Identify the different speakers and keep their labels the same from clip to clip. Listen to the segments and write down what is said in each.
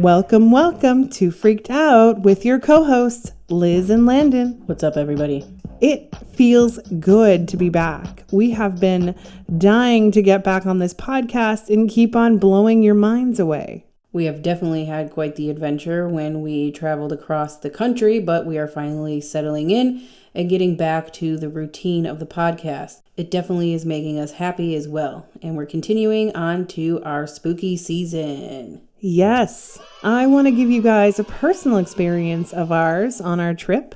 Speaker 1: Welcome to Freaked Out with your co-hosts, Liz and Landon.
Speaker 2: What's up, everybody?
Speaker 1: It feels good to be back. We have been dying to get back on this podcast and keep on blowing your minds away.
Speaker 2: We have definitely had quite the adventure when we traveled across the country, but we are finally settling in and getting back to the routine of the podcast. It definitely is making us happy as well. And we're continuing on to our spooky season.
Speaker 1: Yes, I want to give you guys a personal experience of ours on our trip.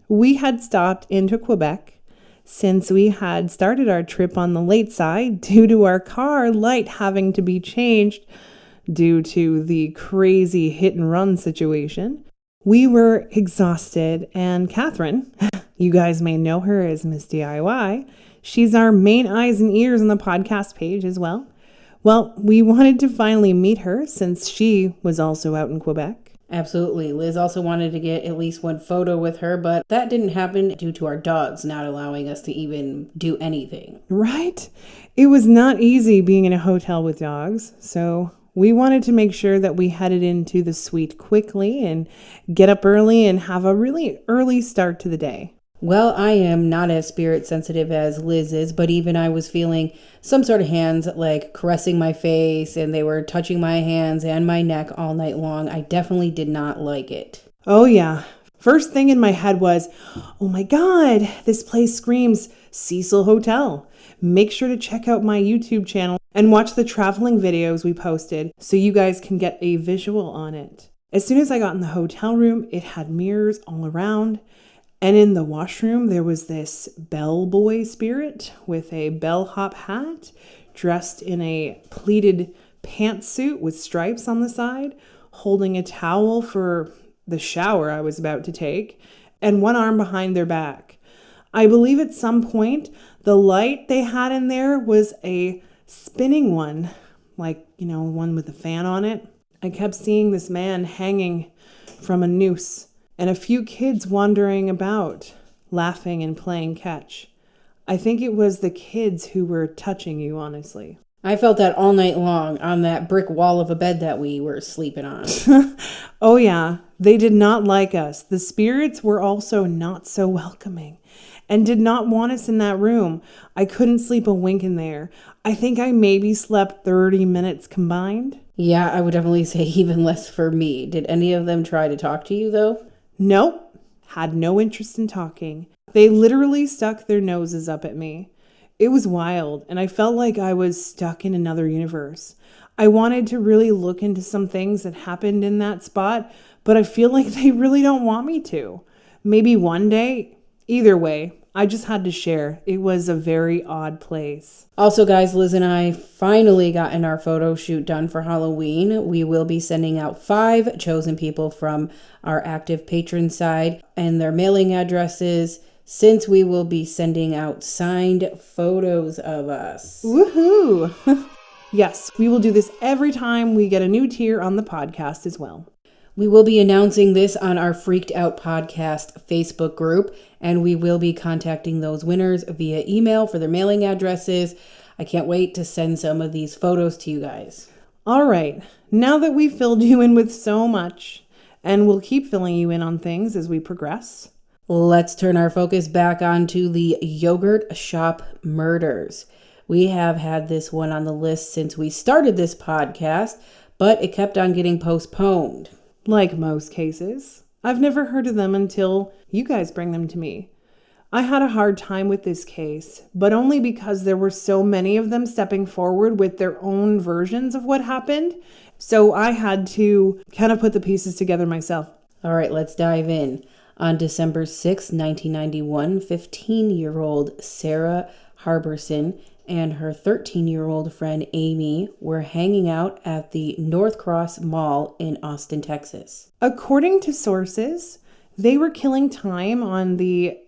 Speaker 1: We had stopped into Quebec since we had started our trip on the late side due to our car light having to be changed due to the crazy hit and run situation. We were exhausted, and Catherine, you guys may know her as Miss DIY, she's our main eyes and ears on the podcast page as well. Well, we wanted to finally meet her since she was also out in Quebec.
Speaker 2: Absolutely. Liz also wanted to get at least one photo with her, but that didn't happen due to our dogs not allowing us to even do anything.
Speaker 1: Right? It was not easy being in a hotel with dogs, so we wanted to make sure that we headed into the suite quickly and get up early and have a really early start to the day.
Speaker 2: Well, I am not as spirit sensitive as Liz is, but even I was feeling some sort of hands like caressing my face, and they were touching my hands and my neck all night long. I definitely did not like it.
Speaker 1: Oh yeah. First thing in my head was, oh my God, this place screams Cecil Hotel. Make sure to check out my YouTube channel and watch the traveling videos we posted so you guys can get a visual on it. As soon as I got in the hotel room, it had mirrors all around. And in the washroom, there was this bellboy spirit with a bellhop hat, dressed in a pleated pantsuit with stripes on the side, holding a towel for the shower I was about to take, and one arm behind their back. I believe at some point, the light they had in there was a spinning one, like, one with a fan on it. I kept seeing this man hanging from a noose, and a few kids wandering about, laughing and playing catch. I think it was the kids who were touching you, honestly.
Speaker 2: I felt that all night long on that brick wall of a bed that we were sleeping on.
Speaker 1: Oh yeah, they did not like us. The spirits were also not so welcoming and did not want us in that room. I couldn't sleep a wink in there. I think I maybe slept 30 minutes combined.
Speaker 2: Yeah, I would definitely say even less for me. Did any of them try to talk to you, though?
Speaker 1: Nope, had no interest in talking. They literally stuck their noses up at me. It was wild, and I felt like I was stuck in another universe. I wanted to really look into some things that happened in that spot, but I feel like they really don't want me to. Maybe one day. Either way, I just had to share. It was a very odd place.
Speaker 2: Also, guys, Liz and I finally gotten our photo shoot done for Halloween. We will be sending out 5 chosen people from our active patron side and their mailing addresses, since we will be sending out signed photos of us.
Speaker 1: Woohoo! Yes, we will do this every time we get a new tier on the podcast as well.
Speaker 2: We will be announcing this on our Freaked Out Podcast Facebook group, and we will be contacting those winners via email for their mailing addresses. I can't wait to send some of these photos to you guys.
Speaker 1: All right, now that we've filled you in with so much, and we'll keep filling you in on things as we progress,
Speaker 2: let's turn our focus back onto the yogurt shop murders. We have had this one on the list since we started this podcast, but it kept on getting postponed.
Speaker 1: Like most cases, I've never heard of them until you guys bring them to me. I had a hard time with this case, but only because there were so many of them stepping forward with their own versions of what happened. So I had to kind of put the pieces together myself.
Speaker 2: All right, let's dive in. On December 6, 1991, 15-year-old Sarah Harberson and her 13-year-old friend Amy were hanging out at the North Cross Mall in Austin, Texas.
Speaker 1: According to sources, they were killing time on the,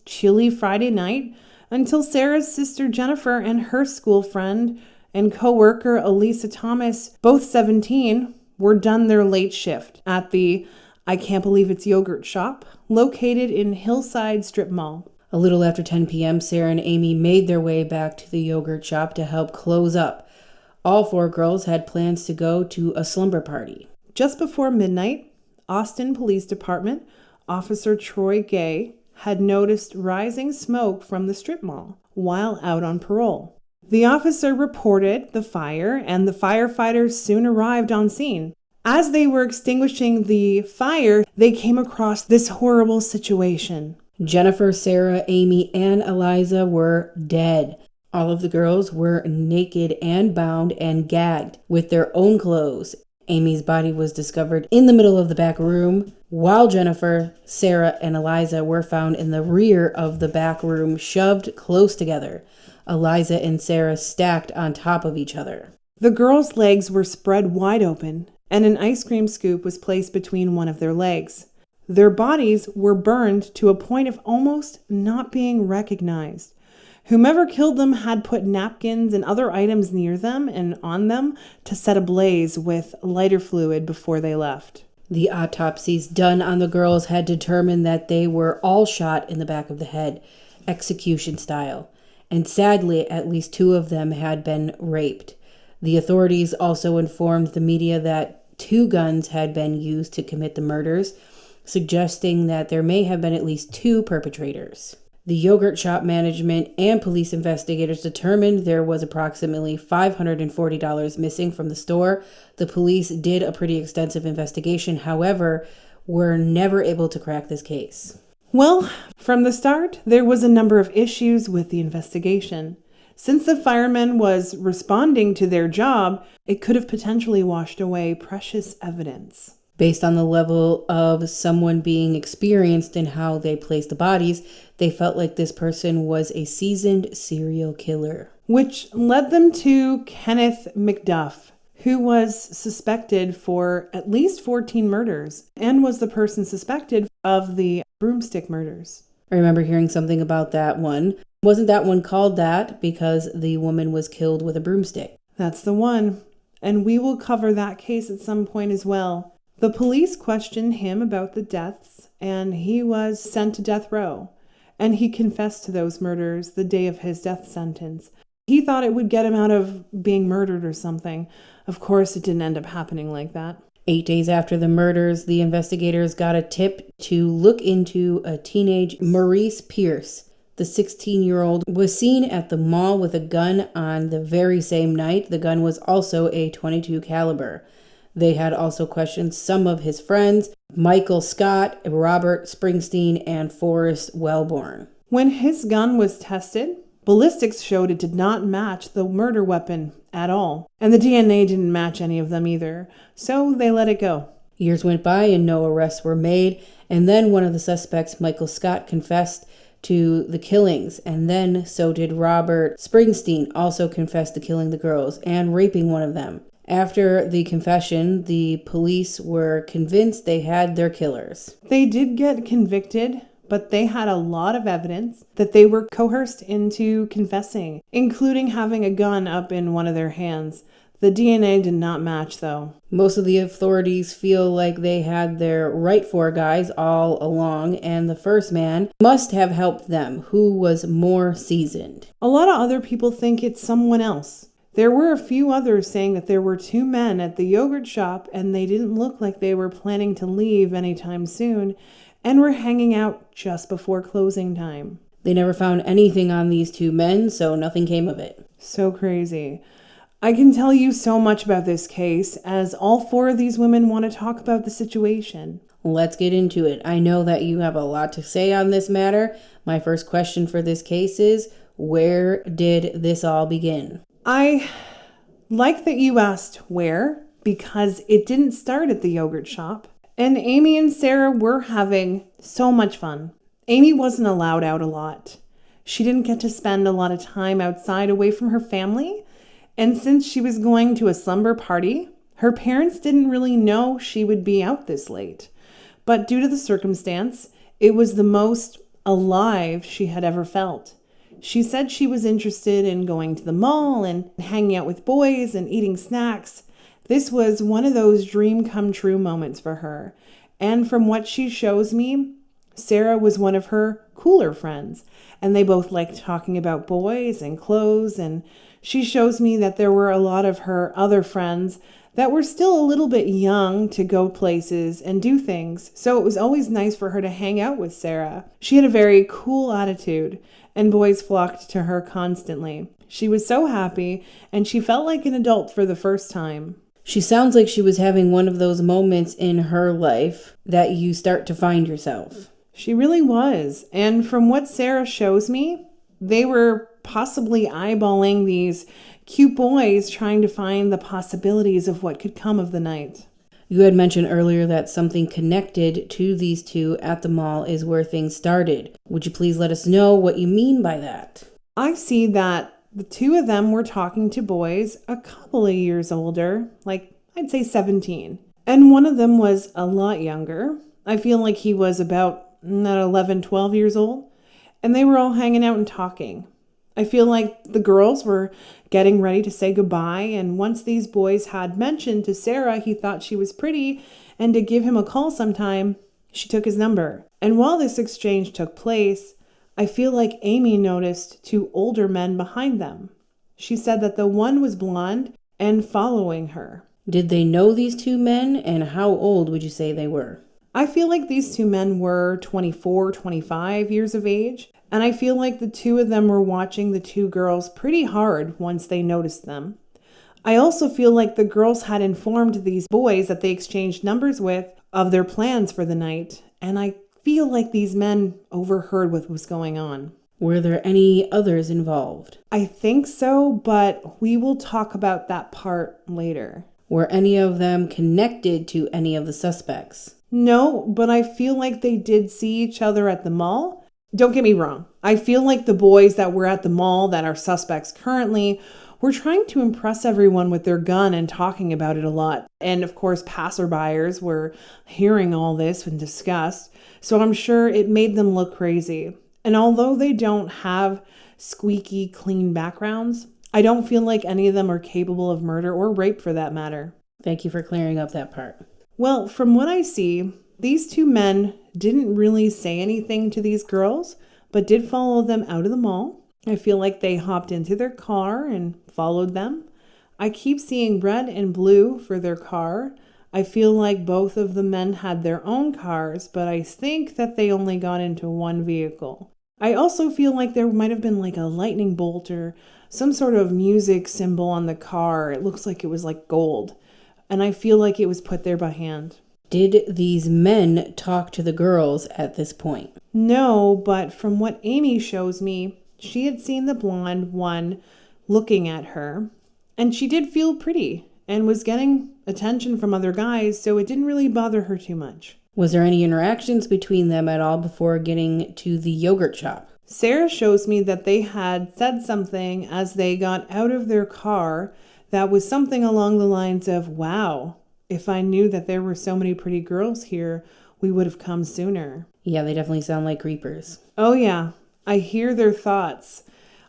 Speaker 1: chilly Friday night until Sarah's sister Jennifer and her school friend and co-worker Elisa Thomas, both 17, were done their late shift at the I Can't Believe It's Yogurt shop located in Hillside Strip Mall.
Speaker 2: A little after 10 p.m., Sarah and Amy made their way back to the yogurt shop to help close up. All 4 girls had plans to go to a slumber party.
Speaker 1: Just before midnight, Austin Police Department Officer Troy Gay had noticed rising smoke from the strip mall while out on parole. The officer reported the fire, and the firefighters soon arrived on scene. As they were extinguishing the fire, they came across this horrible situation.
Speaker 2: Jennifer, Sarah, Amy, and Eliza were dead. All of the girls were naked and bound and gagged with their own clothes. Amy's body was discovered in the middle of the back room, while Jennifer, Sarah, and Eliza were found in the rear of the back room, shoved close together. Eliza and Sarah stacked on top of each other.
Speaker 1: The girls' legs were spread wide open, and an ice cream scoop was placed between one of their legs. Their bodies were burned to a point of almost not being recognized. Whomever killed them had put napkins and other items near them and on them to set ablaze with lighter fluid before they left.
Speaker 2: The autopsies done on the girls had determined that they were all shot in the back of the head, execution style. And sadly, at least 2 of them had been raped. The authorities also informed the media that 2 guns had been used to commit the murders, suggesting that there may have been at least 2 perpetrators. The yogurt shop management and police investigators determined there was approximately $540 missing from the store. The police did a pretty extensive investigation, however, were never able to crack this case.
Speaker 1: Well, from the start, there was a number of issues with the investigation. Since the fireman was responding to their job, it could have potentially washed away precious evidence.
Speaker 2: Based on the level of someone being experienced in how they placed the bodies, they felt like this person was a seasoned serial killer.
Speaker 1: Which led them to Kenneth McDuff, who was suspected for at least 14 murders and was the person suspected of the broomstick murders.
Speaker 2: I remember hearing something about that one. Wasn't that one called that because the woman was killed with a broomstick?
Speaker 1: That's the one. And we will cover that case at some point as well. The police questioned him about the deaths, and he was sent to death row. And he confessed to those murders the day of his death sentence. He thought it would get him out of being murdered or something. Of course, it didn't end up happening like that.
Speaker 2: 8 days after the murders, the investigators got a tip to look into a teenage Maurice Pierce. The 16-year-old was seen at the mall with a gun on the very same night. The gun was also a .22 caliber. They had also questioned some of his friends, Michael Scott, Robert Springsteen, and Forrest Wellborn.
Speaker 1: When his gun was tested, ballistics showed it did not match the murder weapon at all. And the DNA didn't match any of them either. So they let it go.
Speaker 2: Years went by and no arrests were made. And then one of the suspects, Michael Scott, confessed to the killings. And then so did Robert Springsteen, also confessed to killing the girls and raping one of them. After the confession, the police were convinced they had their killers.
Speaker 1: They did get convicted, but they had a lot of evidence that they were coerced into confessing, including having a gun up in one of their hands. The DNA did not match, though.
Speaker 2: Most of the authorities feel like they had their right 4 guys all along, and the first man must have helped them, who was more seasoned.
Speaker 1: A lot of other people think it's someone else. There were a few others saying that there were 2 men at the yogurt shop and they didn't look like they were planning to leave anytime soon and were hanging out just before closing time.
Speaker 2: They never found anything on these 2 men, so nothing came of it.
Speaker 1: So crazy. I can tell you so much about this case as all 4 of these women want to talk about the situation.
Speaker 2: Let's get into it. I know that you have a lot to say on this matter. My first question for this case is, where did this all begin?
Speaker 1: I like that you asked where, because it didn't start at the yogurt shop. And Amy and Sarah were having so much fun. Amy wasn't allowed out a lot. She didn't get to spend a lot of time outside away from her family. And since she was going to a slumber party, her parents didn't really know she would be out this late. But due to the circumstance, it was the most alive she had ever felt. She said she was interested in going to the mall and hanging out with boys and eating snacks. This was one of those dream come true moments for her. And from what she shows me, Sarah was one of her cooler friends. And they both liked talking about boys and clothes. And she shows me that there were a lot of her other friends that were still a little bit young to go places and do things, so it was always nice for her to hang out with Sarah. She had a very cool attitude, and boys flocked to her constantly. She was so happy, and she felt like an adult for the first time.
Speaker 2: She sounds like she was having one of those moments in her life that you start to find yourself.
Speaker 1: She really was, and from what Sarah shows me, they were possibly eyeballing these cute boys trying to find the possibilities of what could come of the night.
Speaker 2: You had mentioned earlier that something connected to these two at the mall is where things started. Would you please let us know what you mean by that?
Speaker 1: I see that the two of them were talking to boys a couple of years older, like I'd say 17. And one of them was a lot younger. I feel like he was about 11, 12 years old. And they were all hanging out and talking. I feel like the girls were getting ready to say goodbye, and once these boys had mentioned to Sarah he thought she was pretty and to give him a call sometime, she took his number. And while this exchange took place, I feel like Amy noticed two older men behind them. She said that the one was blonde and following her.
Speaker 2: Did they know these two men, and how old would you say they were?
Speaker 1: I feel like these two men were 24, 25 years of age. And I feel like the two of them were watching the two girls pretty hard once they noticed them. I also feel like the girls had informed these boys that they exchanged numbers with of their plans for the night. And I feel like these men overheard what was going on.
Speaker 2: Were there any others involved?
Speaker 1: I think so, but we will talk about that part later.
Speaker 2: Were any of them connected to any of the suspects?
Speaker 1: No, but I feel like they did see each other at the mall. Don't get me wrong. I feel like the boys that were at the mall that are suspects currently were trying to impress everyone with their gun and talking about it a lot. And of course, passerbyers were hearing all this in disgust. So I'm sure it made them look crazy. And although they don't have squeaky clean backgrounds, I don't feel like any of them are capable of murder or rape for that matter.
Speaker 2: Thank you for clearing up that part.
Speaker 1: Well, from what I see, these two men didn't really say anything to these girls, but did follow them out of the mall. I feel like they hopped into their car and followed them. I keep seeing red and blue for their car. I feel like both of the men had their own cars, but I think that they only got into one vehicle. I also feel like there might have been like a lightning bolt or some sort of music symbol on the car. It looks like it was like gold, and I feel like it was put there by hand.
Speaker 2: Did these men talk to the girls at this point?
Speaker 1: No, but from what Amy shows me, she had seen the blonde one looking at her, and she did feel pretty and was getting attention from other guys, so it didn't really bother her too much.
Speaker 2: Was there any interactions between them at all before getting to the yogurt shop?
Speaker 1: Sarah shows me that they had said something as they got out of their car that was something along the lines of, "Wow, if I knew that there were so many pretty girls here, we would have come sooner."
Speaker 2: Yeah, they definitely sound like creepers.
Speaker 1: Oh yeah, I hear their thoughts.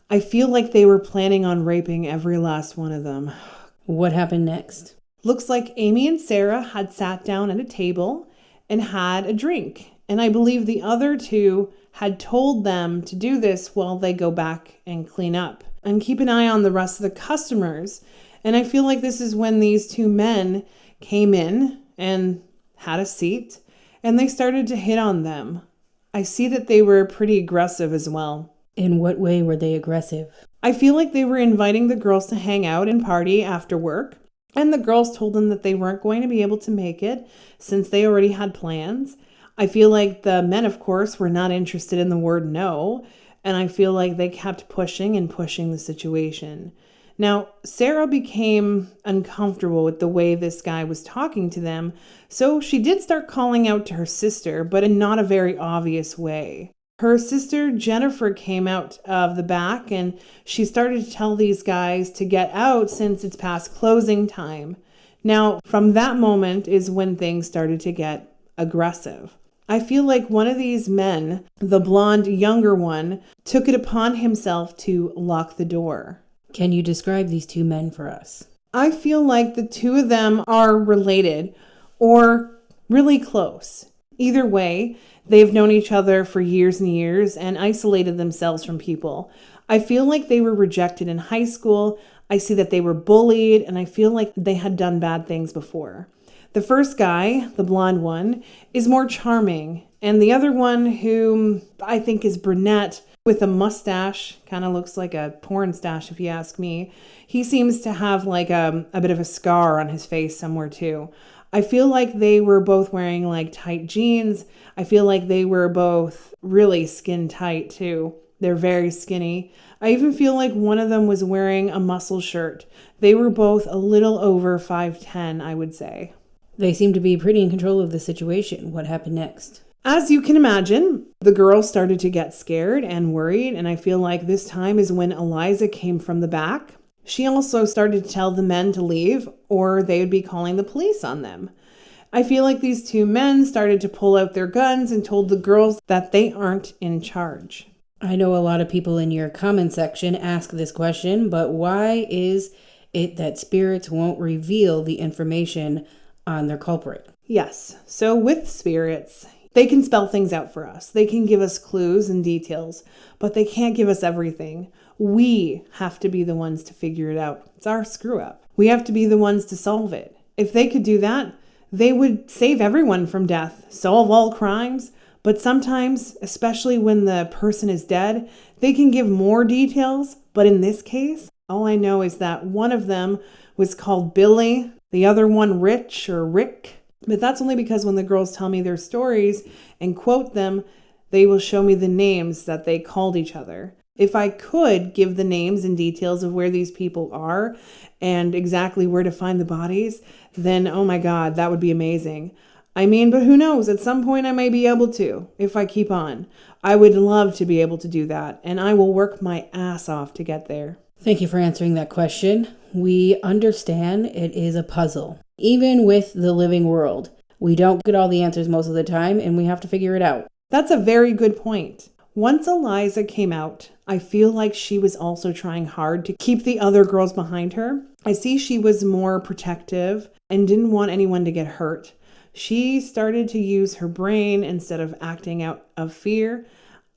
Speaker 1: I feel like they were planning on raping every last one of them.
Speaker 2: What happened next?
Speaker 1: Looks like Amy and Sarah had sat down at a table and had a drink. And I believe the other two had told them to do this while they go back and clean up and keep an eye on the rest of the customers. And I feel like this is when these two men came in and had a seat, and they started to hit on them. I see that they were pretty aggressive as well.
Speaker 2: In what way were they aggressive?
Speaker 1: I feel like they were inviting the girls to hang out and party after work, and the girls told them that they weren't going to be able to make it since they already had plans. I feel like the men, of course, were not interested in the word no, and I feel like they kept pushing and pushing the situation. Now, Sarah became uncomfortable with the way this guy was talking to them, so she did start calling out to her sister, but in not a very obvious way. Her sister Jennifer came out of the back and she started to tell these guys to get out since it's past closing time. Now, from that moment is when things started to get aggressive. I feel like one of these men, the blonde younger one, took it upon himself to lock the door.
Speaker 2: Can you describe these two men for us?
Speaker 1: I feel like the two of them are related or really close. Either way, they've known each other for years and years and isolated themselves from people. I feel like they were rejected in high school. I see that they were bullied, and I feel like they had done bad things before. The first guy, the blonde one, is more charming, and the other one, whom I think is brunette with a mustache, kind of looks like a porn stash if you ask me, he seems to have like a bit of a scar on his face somewhere too. I feel like they were both wearing like tight jeans. I feel like they were both really skin tight too. They're very skinny. I even feel like one of them was wearing a muscle shirt. They were both a little over 5'10", I would say.
Speaker 2: They seem to be pretty in control of the situation. What happened next?
Speaker 1: As you can imagine, the girls started to get scared and worried, and I feel like this time is when Eliza came from the back. She also started to tell the men to leave, or they would be calling the police on them. I feel like these two men started to pull out their guns and told the girls that they aren't in charge.
Speaker 2: I know a lot of people in your comment section ask this question, but why is it that spirits won't reveal the information on their culprit?
Speaker 1: Yes, so with spirits, they can spell things out for us. They can give us clues and details, but they can't give us everything. We have to be the ones to figure it out. It's our screw up. We have to be the ones to solve it. If they could do that, they would save everyone from death, solve all crimes. But sometimes, especially when the person is dead, they can give more details. But in this case, all I know is that one of them was called Billy, the other one Rich or Rick. But that's only because when the girls tell me their stories and quote them, they will show me the names that they called each other. If I could give the names and details of where these people are and exactly where to find the bodies, then oh my God, that would be amazing. I mean, but who knows? At some point I may be able to, if I keep on. I would love to be able to do that, and I will work my ass off to get there.
Speaker 2: Thank you for answering that question. We understand it is a puzzle. Even with the living world, we don't get all the answers most of the time, and we have to figure it out.
Speaker 1: That's a very good point. Once Eliza came out, I feel like she was also trying hard to keep the other girls behind her. I see she was more protective and didn't want anyone to get hurt. She started to use her brain instead of acting out of fear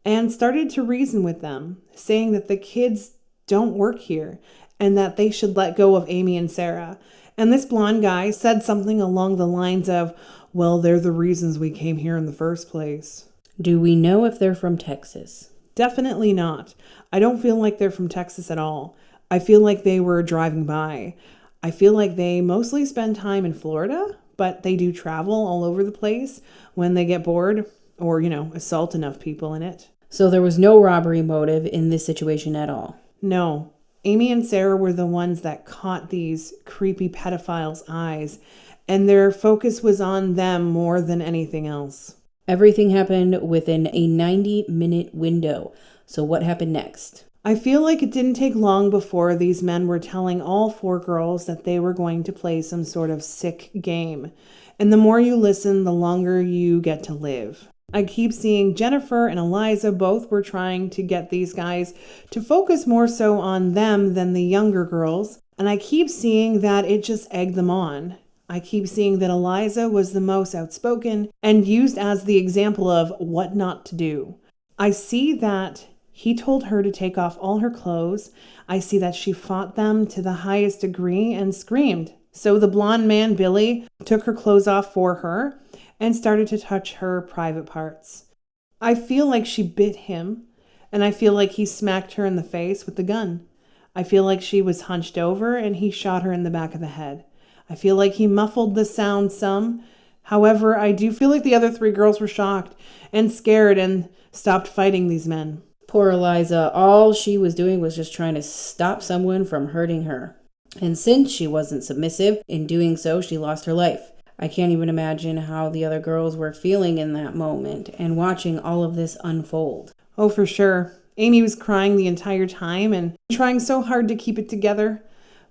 Speaker 1: and started to reason with them, saying that the kids don't work here and that they should let go of Amy and Sarah. And this blonde guy said something along the lines of, well, they're the reasons we came here in the first place.
Speaker 2: Do we know if they're from Texas?
Speaker 1: Definitely not. I don't feel like they're from Texas at all. I feel like they were driving by. I feel like they mostly spend time in Florida, but they do travel all over the place when they get bored or, assault enough people in it.
Speaker 2: So there was no robbery motive in this situation at all?
Speaker 1: No. Amy and Sarah were the ones that caught these creepy pedophiles' eyes, and their focus was on them more than anything else.
Speaker 2: Everything happened within a 90-minute window. So what happened next?
Speaker 1: I feel like it didn't take long before these men were telling all four girls that they were going to play some sort of sick game. And the more you listen, the longer you get to live. I keep seeing Jennifer and Eliza both were trying to get these guys to focus more so on them than the younger girls. And I keep seeing that it just egged them on. I keep seeing that Eliza was the most outspoken and used as the example of what not to do. I see that he told her to take off all her clothes. I see that she fought them to the highest degree and screamed. So the blonde man, Billy, took her clothes off for her and started to touch her private parts. I feel like she bit him, and I feel like he smacked her in the face with the gun. I feel like she was hunched over and he shot her in the back of the head. I feel like he muffled the sound some. However, I do feel like the other three girls were shocked and scared and stopped fighting these men.
Speaker 2: Poor Eliza, all she was doing was just trying to stop someone from hurting her. And since she wasn't submissive, in doing so, she lost her life. I can't even imagine how the other girls were feeling in that moment and watching all of this unfold.
Speaker 1: Oh, for sure. Amy was crying the entire time and trying so hard to keep it together,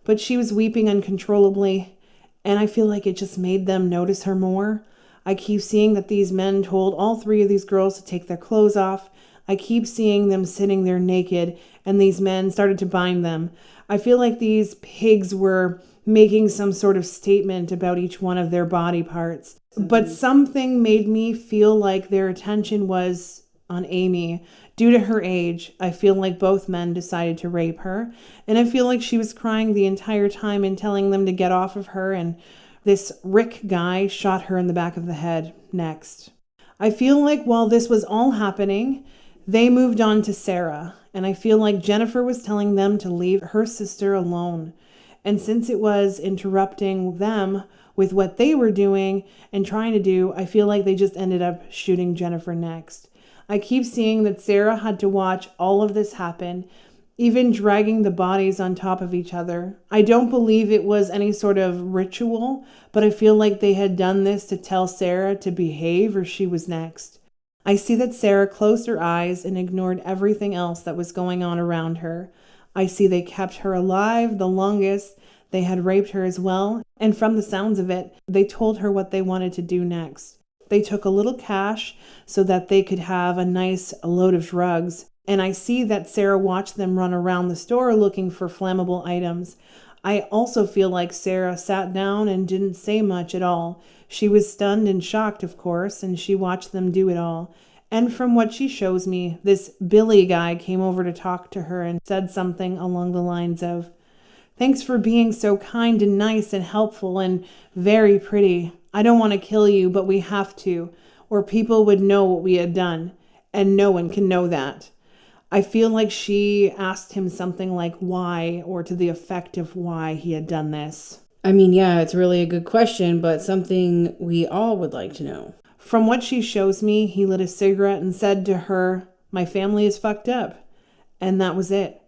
Speaker 1: but she was weeping uncontrollably. And I feel like it just made them notice her more. I keep seeing that these men told all three of these girls to take their clothes off. I keep seeing them sitting there naked, and these men started to bind them. I feel like these pigs were making some sort of statement about each one of their body parts. But something made me feel like their attention was on Amy, Due to her age, I feel like both men decided to rape her, and I feel like she was crying the entire time and telling them to get off of her, and this Rick guy shot her in the back of the head next. I feel like while this was all happening, they moved on to Sarah, and I feel like Jennifer was telling them to leave her sister alone. And since it was interrupting them with what they were doing and trying to do, I feel like they just ended up shooting Jennifer next. I keep seeing that Sarah had to watch all of this happen, even dragging the bodies on top of each other. I don't believe it was any sort of ritual, but I feel like they had done this to tell Sarah to behave or she was next. I see that Sarah closed her eyes and ignored everything else that was going on around her. I see they kept her alive the longest. They had raped her as well, and from the sounds of it, they told her what they wanted to do next. They took a little cash so that they could have a nice load of drugs, and I see that Sarah watched them run around the store looking for flammable items. I also feel like Sarah sat down and didn't say much at all. She was stunned and shocked, of course, and she watched them do it all. And from what she shows me, this Billy guy came over to talk to her and said something along the lines of, "Thanks for being so kind and nice and helpful and very pretty. I don't want to kill you, but we have to, or people would know what we had done, and no one can know that." I feel like she asked him something like why, or to the effect of why he had done this.
Speaker 2: I mean, yeah, it's really a good question, but something we all would like to know.
Speaker 1: From what she shows me, he lit a cigarette and said to her, "My family is fucked up." And that was it.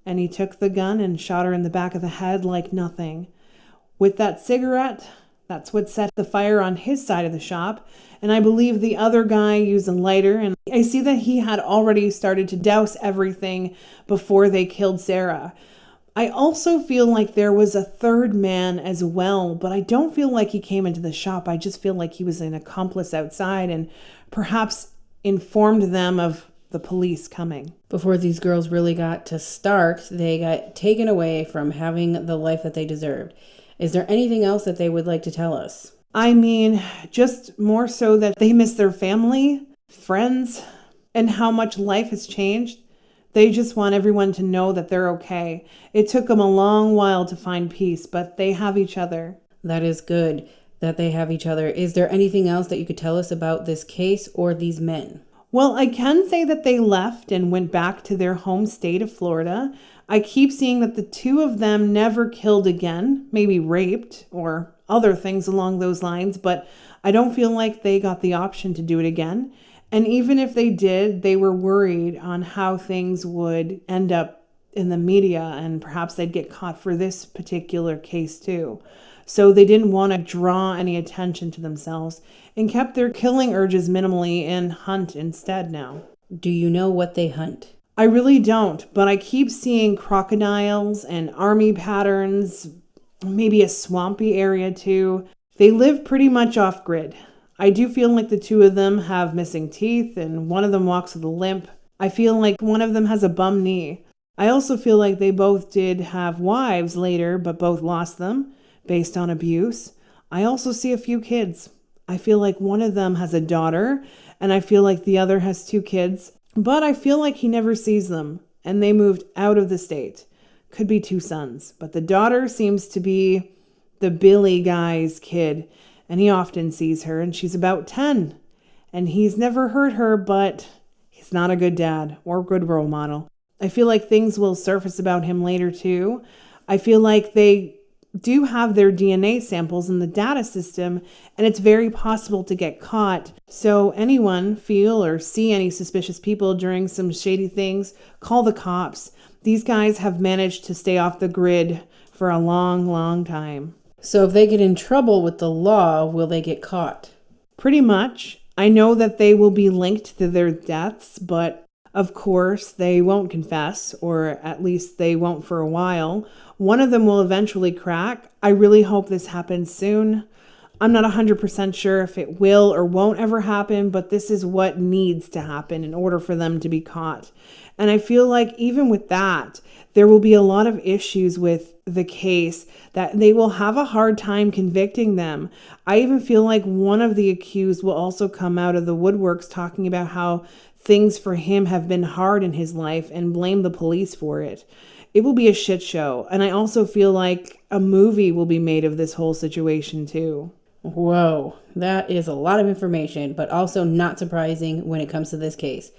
Speaker 1: And he took the gun and shot her in the back of the head like nothing. With that cigarette, that's what set the fire on his side of the shop. And I believe the other guy used a lighter, and I see that he had already started to douse everything before they killed Sarah. I also feel like there was a third man as well, but I don't feel like he came into the shop. I just feel like he was an accomplice outside and perhaps informed them of the police coming.
Speaker 2: Before these girls really got to start, they got taken away from having the life that they deserved. Is there anything else that they would like to tell us?
Speaker 1: I mean, just more so that they miss their family, friends, and how much life has changed. They just want everyone to know that they're okay. It took them a long while to find peace, but they have each other.
Speaker 2: That is good that they have each other. Is there anything else that you could tell us about this case or these men?
Speaker 1: Well, I can say that they left and went back to their home state of Florida. I keep seeing that the two of them never killed again, maybe raped or other things along those lines, but I don't feel like they got the option to do it again. And even if they did, they were worried on how things would end up in the media, and perhaps they'd get caught for this particular case too. So they didn't want to draw any attention to themselves and kept their killing urges minimally and hunt instead now.
Speaker 2: Do you know what they hunt?
Speaker 1: I really don't, but I keep seeing crocodiles and army patterns, maybe a swampy area too. They live pretty much off grid. I do feel like the two of them have missing teeth and one of them walks with a limp. I feel like one of them has a bum knee. I also feel like they both did have wives later, but both lost them based on abuse. I also see a few kids. I feel like one of them has a daughter, and I feel like the other has two kids, but I feel like he never sees them, and they moved out of the state. Could be two sons, but the daughter seems to be the Billy guy's kid, and he often sees her, and she's about 10, and he's never hurt her, but he's not a good dad or good role model. I feel like things will surface about him later too. I feel like they do have their DNA samples in the data system, and it's very possible to get caught. So anyone feel or see any suspicious people doing some shady things, call the cops. These guys have managed to stay off the grid for a long, long time.
Speaker 2: So if they get in trouble with the law, will they get caught?
Speaker 1: Pretty much. I know that they will be linked to their deaths, but of course they won't confess, or at least they won't for a while. One of them will eventually crack. I really hope this happens soon. I'm not 100% sure if it will or won't ever happen, but this is what needs to happen in order for them to be caught. And I feel like even with that, there will be a lot of issues with the case that they will have a hard time convicting them. I even feel like one of the accused will also come out of the woodworks talking about how things for him have been hard in his life and blame the police for it. It will be a shit show. And I also feel like a movie will be made of this whole situation too.
Speaker 2: Whoa, that is a lot of information, but also not surprising when it comes to this case.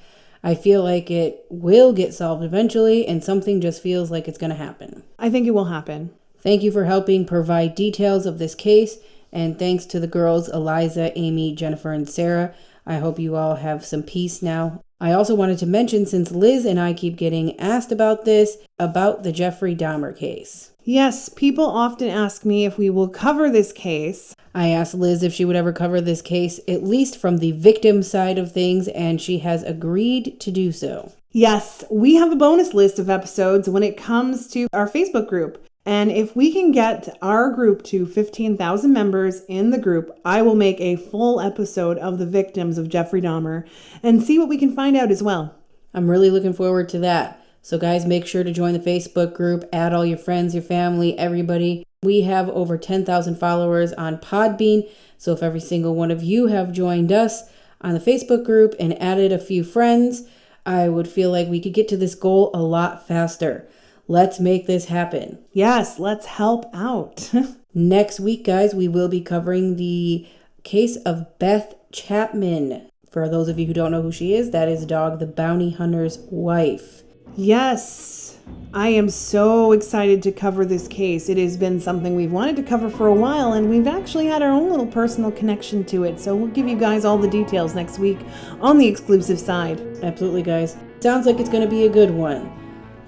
Speaker 2: I feel like it will get solved eventually, and something just feels like it's going to happen.
Speaker 1: I think it will happen.
Speaker 2: Thank you for helping provide details of this case, and thanks to the girls Eliza, Amy, Jennifer, and Sarah. I hope you all have some peace now. I also wanted to mention, since Liz and I keep getting asked about this, about the Jeffrey Dahmer case.
Speaker 1: Yes, people often ask me if we will cover this case.
Speaker 2: I asked Liz if she would ever cover this case, at least from the victim side of things, and she has agreed to do so.
Speaker 1: Yes, we have a bonus list of episodes when it comes to our Facebook group. And if we can get our group to 15,000 members in the group, I will make a full episode of the victims of Jeffrey Dahmer and see what we can find out as well.
Speaker 2: I'm really looking forward to that. So guys, make sure to join the Facebook group, add all your friends, your family, everybody. We have over 10,000 followers on Podbean. So if every single one of you have joined us on the Facebook group and added a few friends, I would feel like we could get to this goal a lot faster. Let's make this happen.
Speaker 1: Yes, let's help out.
Speaker 2: Next week, guys, we will be covering the case of Beth Chapman. For those of you who don't know who she is, that is Dog the Bounty Hunter's wife.
Speaker 1: Yes, I am so excited to cover this case. It has been something we've wanted to cover for a while, and we've actually had our own little personal connection to it. So we'll give you guys all the details next week on the exclusive side.
Speaker 2: Absolutely, guys. Sounds like it's going to be a good one.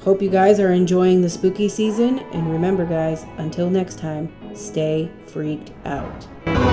Speaker 2: Hope you guys are enjoying the spooky season. And remember, guys, until next time, stay freaked out.